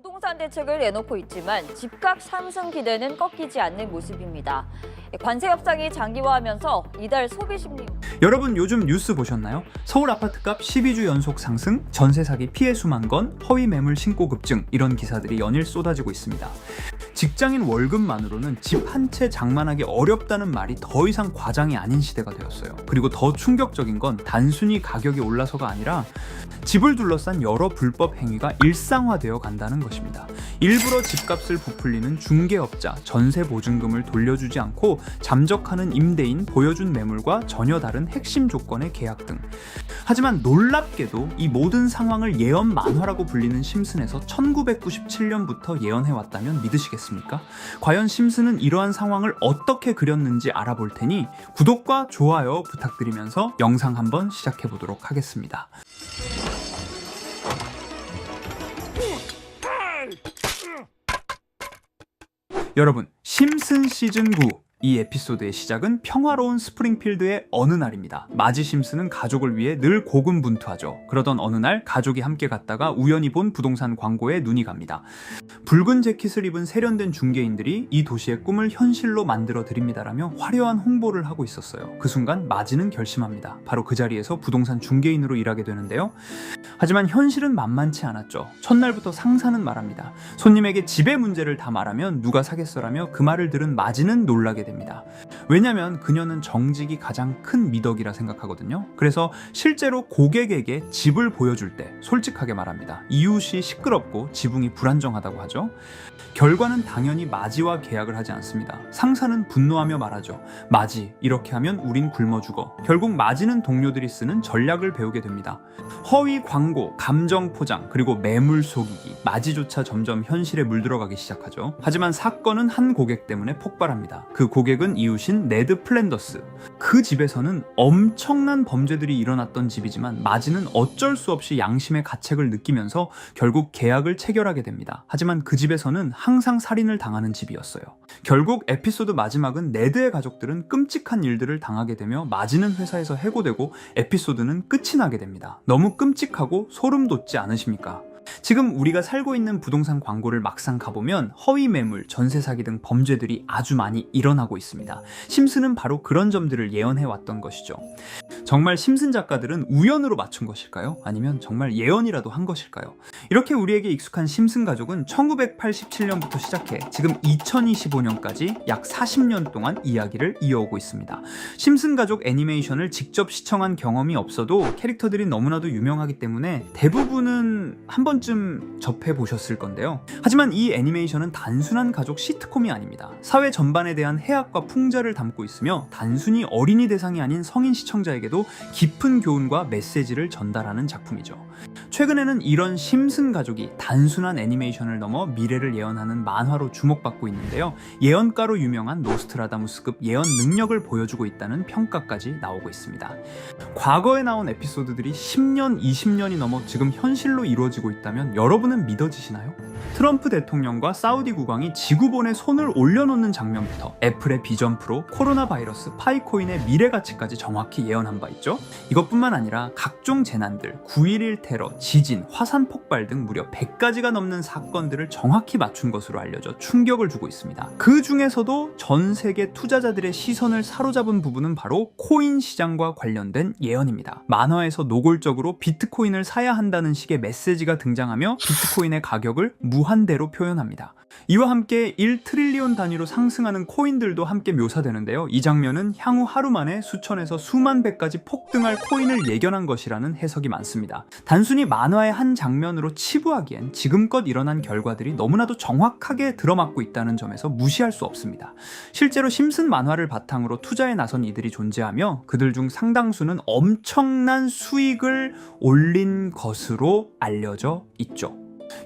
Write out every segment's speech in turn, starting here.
부동산 대책을 내놓고 있지만 집값 상승 기대는 꺾이지 않는 모습입니다. 관세 협상이 장기화하면서 이달 소비 심리. 여러분 요즘 뉴스 보셨나요? 서울 아파트값 12주 연속 상승, 전세 사기 피해 수만 건, 허위 매물 신고 급증 이런 기사들이 연일 쏟아지고 있습니다. 직장인 월급만으로는 집 한 채 장만하기 어렵다는 말이 더 이상 과장이 아닌 시대가 되었어요. 그리고 더 충격적인 건 단순히 가격이 올라서가 아니라 집을 둘러싼 여러 불법 행위가 일상화되어 간다는 것입니다. 일부러 집값을 부풀리는 중개업자, 전세 보증금을 돌려주지 않고 잠적하는 임대인, 보여준 매물과 전혀 다른 핵심 조건의 계약 등. 하지만 놀랍게도 이 모든 상황을 예언 만화라고 불리는 심슨에서 1997년부터 예언해왔다면 믿으시겠습니까? 과연 심슨은 이러한 상황을 어떻게 그렸는지 알아볼 테니 구독과 좋아요 부탁드리면서 영상 한번 시작해보도록 하겠습니다. 여러분, 심슨 시즌 9 이 에피소드의 시작은 평화로운 스프링필드의 어느 날입니다. 마지 심슨은 가족을 위해 늘 고군분투하죠. 그러던 어느 날 가족이 함께 갔다가 우연히 본 부동산 광고에 눈이 갑니다. 붉은 재킷을 입은 세련된 중개인들이 이 도시의 꿈을 현실로 만들어 드립니다라며 화려한 홍보를 하고 있었어요. 그 순간 마지는 결심합니다. 바로 그 자리에서 부동산 중개인으로 일하게 되는데요. 하지만 현실은 만만치 않았죠. 첫날부터 상사는 말합니다. 손님에게 집의 문제를 다 말하면 누가 사겠어라며 그 말을 들은 마지는 놀라게 됩니다. 왜냐면 그녀는 정직이 가장 큰 미덕이라 생각하거든요. 그래서 실제로 고객에게 집을 보여줄 때 솔직하게 말합니다. 이웃이 시끄럽고 지붕이 불안정하다고 하죠. 결과는 당연히 마지와 계약을 하지 않습니다. 상사는 분노하며 말하죠. 마지, 이렇게 하면 우린 굶어 죽어. 결국 마지는 동료들이 쓰는 전략을 배우게 됩니다. 허위 광고, 감정 포장, 그리고 매물 속이기, 마지조차 점점 현실에 물들어가기 시작하죠. 하지만 사건은 한 고객 때문에 폭발합니다. 그 고객은 이웃인 네드 플랜더스. 그 집에서는 엄청난 범죄들이 일어났던 집이지만 마지는 어쩔 수 없이 양심의 가책을 느끼면서 결국 계약을 체결하게 됩니다. 하지만 그 집에서는 항상 살인을 당하는 집이었어요. 결국 에피소드 마지막은 네드의 가족들은 끔찍한 일들을 당하게 되며 마지는 회사에서 해고되고 에피소드는 끝이 나게 됩니다. 너무 끔찍하고 소름 돋지 않으십니까? 지금 우리가 살고 있는 부동산 광고를 막상 가보면 허위 매물, 전세 사기 등 범죄들이 아주 많이 일어나고 있습니다. 심슨은 바로 그런 점들을 예언해왔던 것이죠. 정말 심슨 작가들은 우연으로 맞춘 것일까요? 아니면 정말 예언이라도 한 것일까요? 이렇게 우리에게 익숙한 심슨 가족은 1987년부터 시작해 지금 2025년까지 약 40년 동안 이야기를 이어오고 있습니다. 심슨 가족 애니메이션을 직접 시청한 경험이 없어도 캐릭터들이 너무나도 유명하기 때문에 대부분은 한 번쯤 접해보셨을 건데요. 하지만 이 애니메이션은 단순한 가족 시트콤이 아닙니다. 사회 전반에 대한 해악과 풍자를 담고 있으며 단순히 어린이 대상이 아닌 성인 시청자에게도 깊은 교훈과 메시지를 전달하는 작품이죠. 최근에는 이런 심슨 가족이 단순한 애니메이션을 넘어 미래를 예언하는 만화로 주목받고 있는데요. 예언가로 유명한 노스트라다무스급 예언 능력을 보여주고 있다는 평가까지 나오고 있습니다. 과거에 나온 에피소드들이 10년, 20년이 넘어 지금 현실로 이루어지고 있다면 여러분은 믿어지시나요? 트럼프 대통령과 사우디 국왕이 지구본에 손을 올려놓는 장면부터 애플의 비전 프로, 코로나 바이러스, 파이코인의 미래 가치까지 정확히 예언한 바 있죠. 이것뿐만 아니라 각종 재난들, 9.11 테러, 지진, 화산 폭발 등 무려 100가지가 넘는 사건들을 정확히 맞춘 것으로 알려져 충격을 주고 있습니다. 그 중에서도 전 세계 투자자들의 시선을 사로잡은 부분은 바로 코인 시장과 관련된 예언입니다. 만화에서 노골적으로 비트코인을 사야 한다는 식의 메시지가 등장하며 비트코인의 가격을 무한대로 표현합니다. 이와 함께 1트릴리온 단위로 상승하는 코인들도 함께 묘사되는데요. 이 장면은 향후 하루 만에 수천에서 수만 배까지 폭등할 코인을 예견한 것이라는 해석이 많습니다. 단순히 만화의 한 장면으로 치부하기엔 지금껏 일어난 결과들이 너무나도 정확하게 들어맞고 있다는 점에서 무시할 수 없습니다. 실제로 심슨 만화를 바탕으로 투자에 나선 이들이 존재하며 그들 중 상당수는 엄청난 수익을 올린 것으로 알려져 있죠.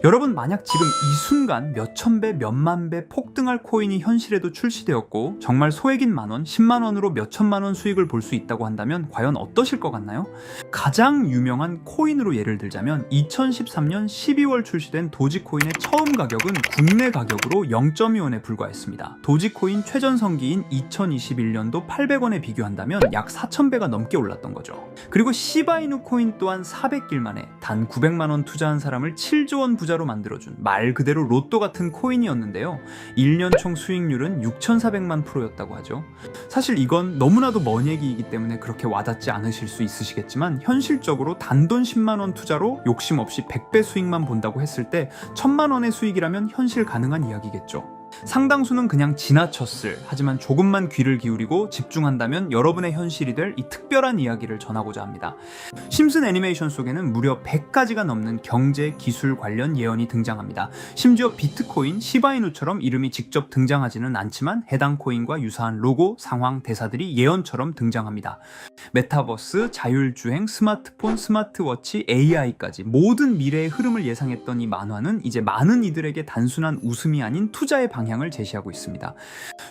여러분, 만약 지금 이 순간 몇천 배, 몇만 배 폭등할 코인이 현실에도 출시되었고 정말 소액인 만원, 10만원으로 몇천만원 수익을 볼 수 있다고 한다면 과연 어떠실 것 같나요? 가장 유명한 코인으로 예를 들자면 2013년 12월 출시된 도지코인의 처음 가격은 국내 가격으로 0.2원에 불과했습니다. 도지코인 최전성기인 2021년도 800원에 비교한다면 약 4,000배가 넘게 올랐던 거죠. 그리고 시바이누 코인 또한 400길 만에 단 900만원 투자한 사람을 7조 원 1000만 원 부자로 만들어준 말 그대로 로또 같은 코인이었는데요. 1년 총 수익률은 6,400만 %였다고 하죠. 사실 이건 너무나도 먼 얘기이기 때문에 그렇게 와닿지 않으실 수 있으시겠지만 현실적으로 단돈 10만 원 투자로 욕심 없이 100배 수익만 본다고 했을 때 1000만 원의 수익이라면 현실 가능한 이야기겠죠. 상당수는 그냥 지나쳤을, 하지만 조금만 귀를 기울이고 집중한다면 여러분의 현실이 될 이 특별한 이야기를 전하고자 합니다. 심슨 애니메이션 속에는 무려 100가지가 넘는 경제, 기술 관련 예언이 등장합니다. 심지어 비트코인, 시바이누처럼 이름이 직접 등장하지는 않지만 해당 코인과 유사한 로고, 상황, 대사들이 예언처럼 등장합니다. 메타버스, 자율주행, 스마트폰, 스마트워치, AI까지 모든 미래의 흐름을 예상했던 이 만화는 이제 많은 이들에게 단순한 웃음이 아닌 투자의 방향을 제시하고 있습니다.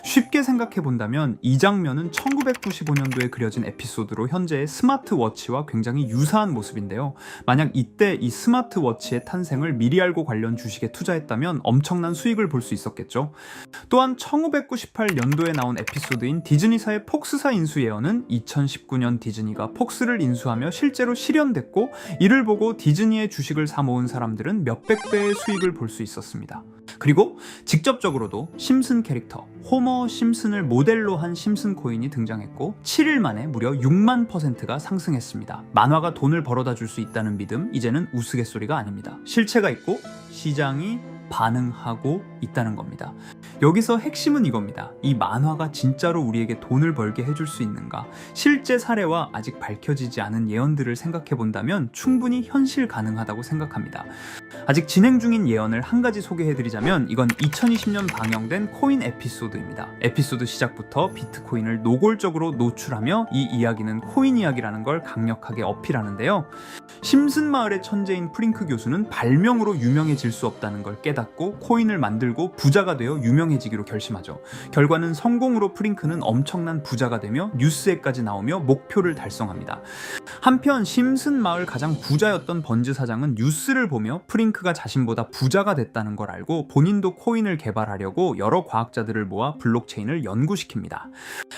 쉽게 생각해 본다면 이 장면은 1995년도에 그려진 에피소드로 현재의 스마트워치와 굉장히 유사한 모습인데요. 만약 이때 이 스마트워치의 탄생을 미리 알고 관련 주식에 투자했다면 엄청난 수익을 볼 수 있었겠죠. 또한 1998년도에 나온 에피소드인 디즈니사의 폭스사 인수 예언은 2019년 디즈니가 폭스를 인수하며 실제로 실현됐고, 이를 보고 디즈니의 주식을 사 모은 사람들은 몇백 배의 수익을 볼 수 있었습니다. 그리고 직접적으로도 심슨 캐릭터 호머 심슨을 모델로 한 심슨 코인이 등장했고 7일 만에 무려 6만 %가 상승했습니다. 만화가 돈을 벌어다 줄 수 있다는 믿음, 이제는 우스갯소리가 아닙니다. 실체가 있고 시장이 반응하고 있다는 겁니다. 여기서 핵심은 이겁니다. 이 만화가 진짜로 우리에게 돈을 벌게 해줄 수 있는가? 실제 사례와 아직 밝혀지지 않은 예언들을 생각해 본다면 충분히 현실 가능하다고 생각합니다. 아직 진행 중인 예언을 한 가지 소개해드리자면 이건 2020년 방영된 코인 에피소드입니다. 에피소드 시작부터 비트코인을 노골적으로 노출하며 이 이야기는 코인 이야기라는 걸 강력하게 어필하는데요. 심슨 마을의 천재인 프링크 교수는 발명으로 유명해질 수 없다는 걸 깨닫고 코인을 만들고 부자가 되어 유명해지기로 결심하죠. 결과는 성공으로 프링크는 엄청난 부자가 되며 뉴스에까지 나오며 목표를 달성합니다. 한편 심슨 마을 가장 부자였던 번즈 사장은 뉴스를 보며 프링크가 자신보다 부자가 됐다는 걸 알고 본인도 코인을 개발하려고 여러 과학자들을 모아 블록체인을 연구시킵니다.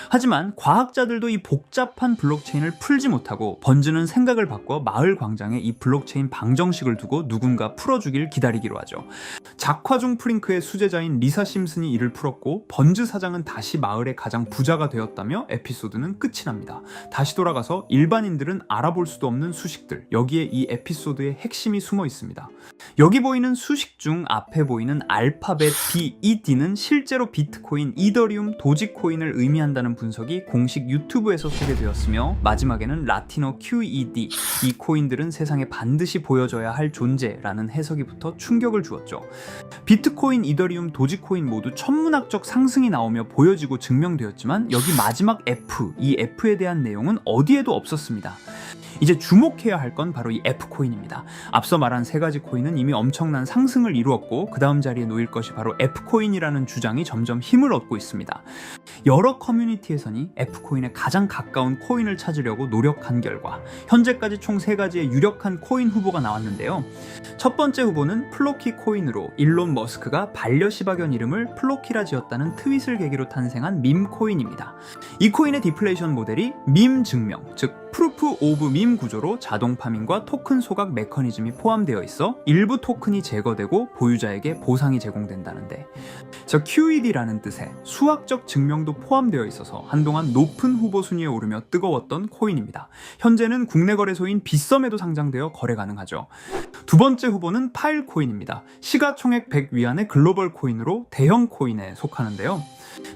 하지만 과학자들도 이 복잡한 블록체인을 풀지 못하고 번즈는 생각을 바꿔 마을 광장에 이 블록체인 방정식을 두고 누군가 풀어주길 기다리기로 하죠. 작화 중 프링크의 수제자인 리사 심슨이 이를 풀었고 번즈 사장은 다시 마을의 가장 부자가 되었다며 에피소드는 끝이 납니다. 다시 돌아가서 일반인들은 알아볼 수도 없는 수식들, 여기에 이 에피소드의 핵심이 숨어 있습니다. 여기 보이는 수식 중 앞에 보이는 알파벳 B, E, D는 실제로 비트코인, 이더리움, 도지코인을 의미한다는 분석이 공식 유튜브에서 소개되었으며 마지막에는 라틴어 QED, 이 코인들은 세상에 반드시 보여줘야 할 존재라는 해석이 붙어 충격을 주었죠. 비트코인, 이더리움, 도지코인 모두 천문학적 상승이 나오며 보여지고 증명되었지만 여기 마지막 F, 이 F에 대한 내용은 어디에도 없었습니다. 이제 주목해야 할 건 바로 이 F코인입니다. 앞서 말한 세 가지 코인은 이미 엄청난 상승을 이루었고 그 다음 자리에 놓일 것이 바로 F코인이라는 주장이 점점 힘을 얻고 있습니다. 여러 커뮤니티에서는 F코인에 가장 가까운 코인을 찾으려고 노력한 결과 현재까지 총 3가지의 유력한 코인 후보가 나왔는데요. 첫 번째 후보는 플로키 코인으로 일론 머스크가 반려시바견 이름을 플로키라 지었다는 트윗을 계기로 탄생한 밈 코인입니다. 이 코인의 디플레이션 모델이 밈 증명, 즉 프루프 오브 밈 구조로 자동 파밍과 토큰 소각 메커니즘이 포함되어 있어 일부 토큰이 제거되고 보유자에게 보상이 제공된다는데, 저 QED라는 뜻의 수학적 증명도 포함되어 있어서 한동안 높은 후보 순위에 오르며 뜨거웠던 코인입니다. 현재는 국내 거래소인 빗썸에도 상장되어 거래 가능하죠. 두 번째 후보는 파일코인입니다. 시가총액 100 위안의 글로벌 코인으로 대형 코인에 속하는데요.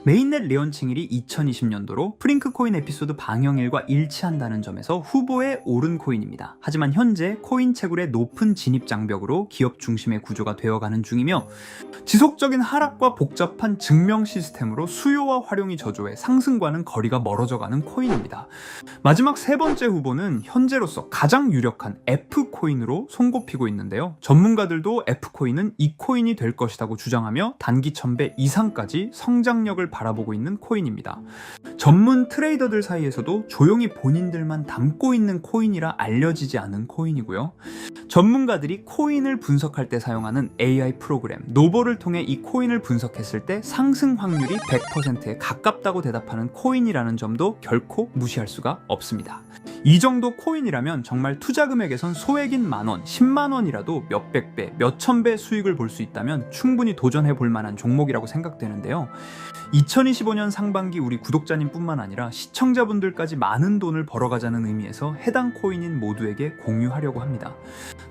메인넷 레언칭일이 2020년도로 프링크 코인 에피소드 방영일과 일치한다는 점에서 후보에 오른 코인입니다. 하지만 현재 코인 채굴의 높은 진입 장벽으로 기업 중심의 구조가 되어가는 중이며 지속적인 하락과 복잡한 증명 시스템으로 수요와 활용이 저조해 상승과는 거리가 멀어져가는 코인입니다. 마지막 세 번째 후보는 현재로서 가장 유력한 F코인으로 손꼽히고 있는데요. 전문가들도 F코인은 이 코인이 될 것이라고 주장하며 단기 1000배 이상까지 성장력을 바라보고 있는 코인입니다. 전문 트레이더들 사이에서도 조용히 본인들만 담고 있는 코인이라 알려지지 않은 코인이고요. 전문가들이 코인을 분석할 때 사용하는 AI 프로그램 노보를 통해 이 코인을 분석했을 때 상승 확률이 100%에 가깝다고 대답하는 코인이라는 점도 결코 무시할 수가 없습니다. 이 정도 코인이라면 정말 투자 금액에선 소액인 만원, 10만 원이라도 몇백 배, 몇천 배 수익을 볼 수 있다면 충분히 도전해 볼 만한 종목이라고 생각되는데요. 2025년 상반기 우리 구독자님뿐만 아니라 시청자분들까지 많은 돈을 벌어가자는 의미에서 해당 코인인 모두에게 공유하려고 합니다.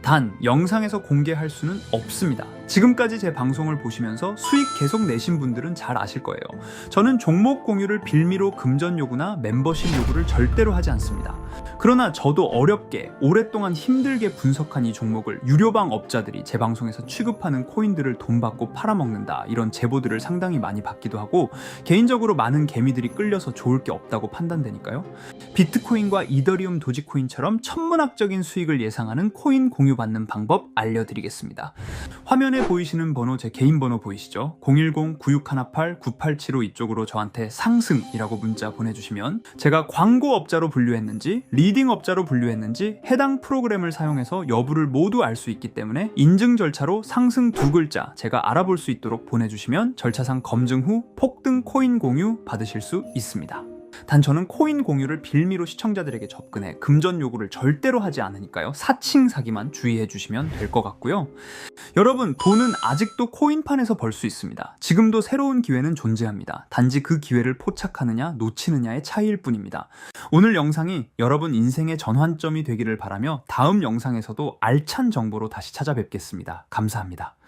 단 영상에서 공개할 수는 없습니다. 지금까지 제 방송을 보시면서 수익 계속 내신 분들은 잘 아실 거예요. 저는 종목 공유를 빌미로 금전 요구나 멤버십 요구를 절대로 하지 않습니다. 그러나 저도 어렵게 오랫동안 힘들게 분석한 이 종목을 유료방 업자들이 제 방송에서 취급하는 코인들을 돈 받고 팔아먹는다, 이런 제보들을 상당히 많이 받기도 하고 개인적으로 많은 개미들이 끌려서 좋을 게 없다고 판단되니까요. 비트코인과 이더리움 도지코인처럼 천문학적인 수익을 예상하는 코인 공유받는 방법 알려드리겠습니다. 화면에 보이시는 번호 제 개인 번호 보이시죠? 010-9618-9875 이쪽으로 저한테 상승이라고 문자 보내주시면 제가 광고업자로 분류했는지 리딩업자로 분류했는지 해당 프로그램을 사용해서 여부를 모두 알 수 있기 때문에 인증 절차로 상승 2글자 제가 알아볼 수 있도록 보내주시면 절차상 검증 후 폭등 코인 공유 받으실 수 있습니다. 단 저는 코인 공유를 빌미로 시청자들에게 접근해 금전 요구를 절대로 하지 않으니까요. 사칭 사기만 주의해 주시면 될 것 같고요. 여러분, 돈은 아직도 코인판에서 벌 수 있습니다. 지금도 새로운 기회는 존재합니다. 단지 그 기회를 포착하느냐 놓치느냐의 차이일 뿐입니다. 오늘 영상이 여러분 인생의 전환점이 되기를 바라며 다음 영상에서도 알찬 정보로 다시 찾아뵙겠습니다. 감사합니다.